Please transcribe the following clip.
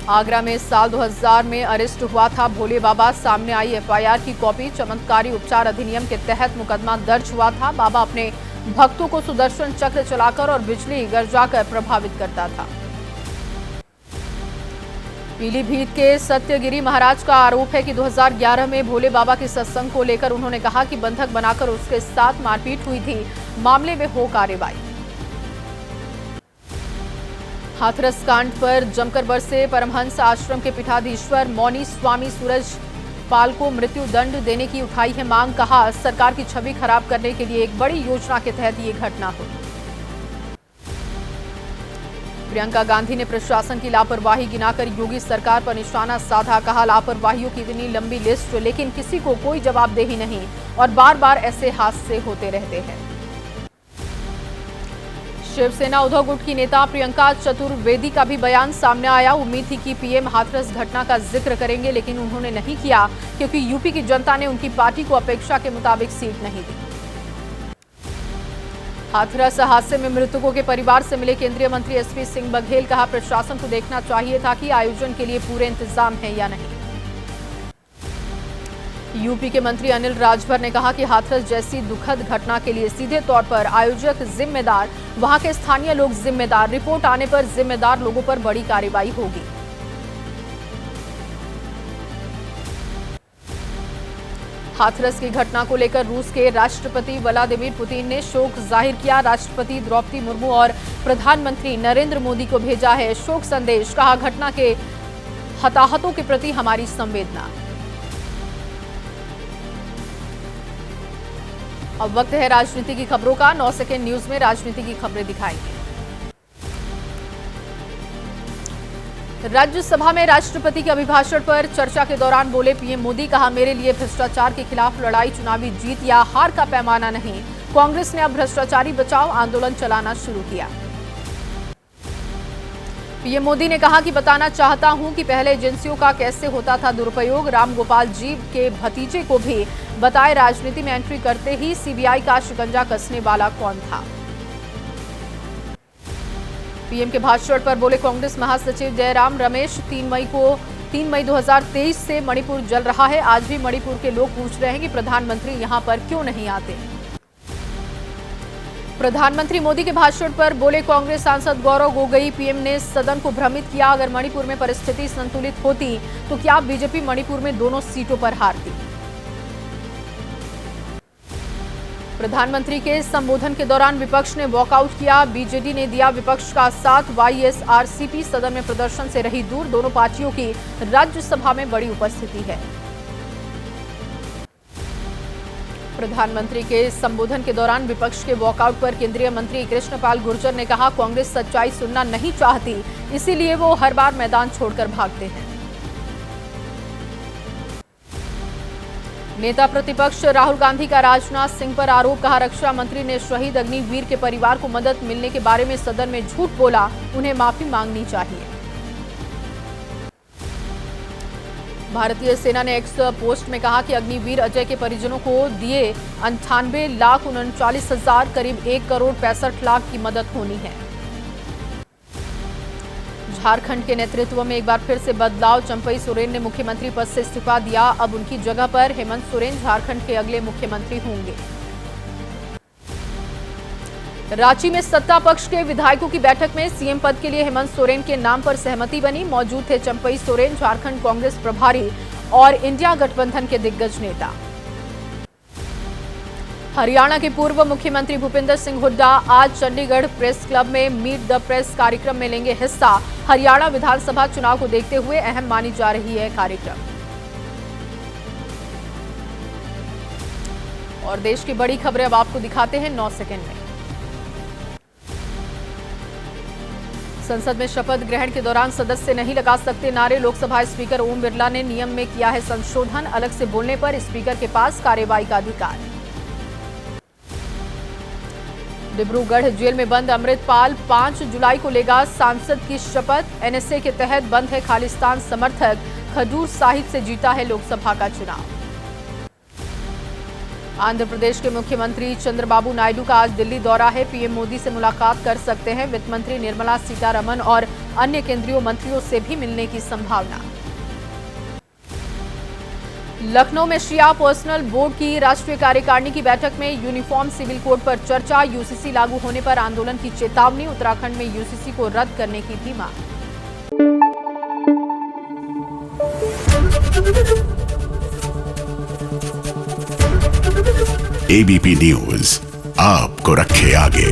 आगरा में साल 2000 में अरेस्ट हुआ था भोले बाबा। सामने आई एफआईआर की कॉपी। चमत्कारी उपचार अधिनियम के तहत मुकदमा दर्ज हुआ था। बाबा अपने भक्तों को सुदर्शन चक्र चलाकर और बिजली गरजाकर प्रभावित करता था। पीलीभीत के सत्यगिरी महाराज का आरोप है कि 2011 में भोले बाबा के सत्संग को लेकर उन्होंने कहा कि बंधक बनाकर उसके साथ मारपीट हुई थी। मामले में हो कार्रवाई। हाथरस कांड पर जमकर बरसे परमहंस आश्रम के पीठाधीश्वर मौनी स्वामी सूरज पाल को मृत्यु दंड देने की उठाई है मांग। कहा सरकार की छवि खराब करने के लिए एक बड़ी योजना के तहत ये घटना हुई। प्रियंका गांधी ने प्रशासन की लापरवाही गिनाकर योगी सरकार पर निशाना साधा। कहा लापरवाहियों की इतनी लंबी लिस्ट लेकिन किसी को कोई जवाबदेही नहीं और बार बार ऐसे हादसे होते रहते हैं। शिवसेना उद्धव गुट की नेता प्रियंका चतुर्वेदी का भी बयान सामने आया। उम्मीद थी कि पीएम हाथरस घटना का जिक्र करेंगे लेकिन उन्होंने नहीं किया क्योंकि यूपी की जनता ने उनकी पार्टी को अपेक्षा के मुताबिक सीट नहीं दी। हाथरस हादसे में मृतकों के परिवार से मिले केंद्रीय मंत्री एसपी सिंह बघेल। कहा प्रशासन को देखना चाहिए था कि आयोजन के लिए पूरे इंतजाम है या नहीं। यूपी के मंत्री अनिल राजभर ने कहा कि हाथरस जैसी दुखद घटना के लिए सीधे तौर पर आयोजक जिम्मेदार, वहां के स्थानीय लोग जिम्मेदार। रिपोर्ट आने पर जिम्मेदार लोगों पर बड़ी कार्रवाई होगी। हाथरस की घटना को लेकर रूस के राष्ट्रपति व्लादिमीर पुतिन ने शोक जाहिर किया। राष्ट्रपति द्रौपदी मुर्मू और प्रधानमंत्री नरेंद्र मोदी को भेजा है शोक संदेश। कहा घटना के हताहतों के प्रति हमारी संवेदना। अब वक्त है राजनीति की खबरों का। 9 सेकंड न्यूज में राजनीति की खबरें दिखाएंगे। राज्यसभा में राष्ट्रपति के अभिभाषण पर चर्चा के दौरान बोले पीएम मोदी। कहा मेरे लिए भ्रष्टाचार के खिलाफ लड़ाई चुनावी जीत या हार का पैमाना नहीं। कांग्रेस ने अब भ्रष्टाचारी बचाओ आंदोलन चलाना शुरू किया। पीएम मोदी ने कहा कि बताना चाहता हूं कि पहले एजेंसियों का कैसे होता था दुरुपयोग। राम गोपाल जी के भतीजे को भी बताए राजनीति में एंट्री करते ही सीबीआई का शिकंजा कसने वाला कौन था। पीएम के भाषण पर बोले कांग्रेस महासचिव जयराम रमेश। 3 मई 2023 से मणिपुर जल रहा है। आज भी मणिपुर के लोग पूछ रहे हैं कि प्रधानमंत्री यहां पर क्यों नहीं आते। प्रधानमंत्री मोदी के भाषण पर बोले कांग्रेस सांसद गौरव गोगोई। पीएम ने सदन को भ्रमित किया। अगर मणिपुर में परिस्थिति संतुलित होती तो क्या बीजेपी मणिपुर में दोनों सीटों पर हारती। प्रधानमंत्री के संबोधन के दौरान विपक्ष ने वॉकआउट किया। बीजेडी ने दिया विपक्ष का साथ। वाईएसआरसीपी सदन में प्रदर्शन से रही दूर। दोनों पार्टियों की राज्यसभा में बड़ी उपस्थिति है। प्रधानमंत्री के संबोधन के दौरान विपक्ष के वॉकआउट पर केंद्रीय मंत्री कृष्णपाल गुर्जर ने कहा कांग्रेस सच्चाई सुनना नहीं चाहती, इसीलिए वो हर बार मैदान छोड़कर भागते हैं। नेता प्रतिपक्ष राहुल गांधी का राजनाथ सिंह पर आरोप। कहा रक्षा मंत्री ने शहीद अग्निवीर के परिवार को मदद मिलने के बारे में सदन में झूठ बोला, उन्हें माफी मांगनी चाहिए। भारतीय सेना ने एक्स पोस्ट में कहा कि अग्निवीर अजय के परिजनों को दिए 98,39,000 करीब 1,65,00,000 की मदद होनी है। झारखंड के नेतृत्व में एक बार फिर से बदलाव। चंपई सोरेन ने मुख्यमंत्री पद से इस्तीफा दिया। अब उनकी जगह पर हेमंत सोरेन झारखंड के अगले मुख्यमंत्री होंगे। रांची में सत्ता पक्ष के विधायकों की बैठक में सीएम पद के लिए हेमंत सोरेन के नाम पर सहमति बनी। मौजूद थे चंपई सोरेन, झारखंड कांग्रेस प्रभारी और इंडिया गठबंधन के दिग्गज नेता। हरियाणा के पूर्व मुख्यमंत्री भूपिंदर सिंह हुड्डा आज चंडीगढ़ प्रेस क्लब में मीट द प्रेस कार्यक्रम में लेंगे हिस्सा। हरियाणा विधानसभा चुनाव को देखते हुए अहम मानी जा रही है कार्यक्रम। और देश की बड़ी खबरें अब आपको दिखाते हैं 9 सेकंड में। संसद में शपथ ग्रहण के दौरान सदस्य नहीं लगा सकते नारे। लोकसभा स्पीकर ओम बिरला ने नियम में किया है संशोधन। अलग से बोलने पर स्पीकर के पास कार्रवाई का अधिकार। डिब्रूगढ़ जेल में बंद अमृतपाल 5 जुलाई को लेगा सांसद की शपथ। एनएसए के तहत बंद है खालिस्तान समर्थक। खडूर साहिब से जीता है लोकसभा का चुनाव। आंध्र प्रदेश के मुख्यमंत्री चंद्रबाबू नायडू का आज दिल्ली दौरा है। पीएम मोदी से मुलाकात कर सकते हैं। वित्त मंत्री निर्मला सीतारमण और अन्य केंद्रीय मंत्रियों से भी मिलने की संभावना। लखनऊ में शिया पर्सनल बोर्ड की राष्ट्रीय कार्यकारिणी की बैठक में यूनिफॉर्म सिविल कोड पर चर्चा। यूसीसी लागू होने पर आंदोलन की चेतावनी। उत्तराखंड में यूसीसी को रद्द करने की भी मांग। एबीपी न्यूज आपको रखे आगे।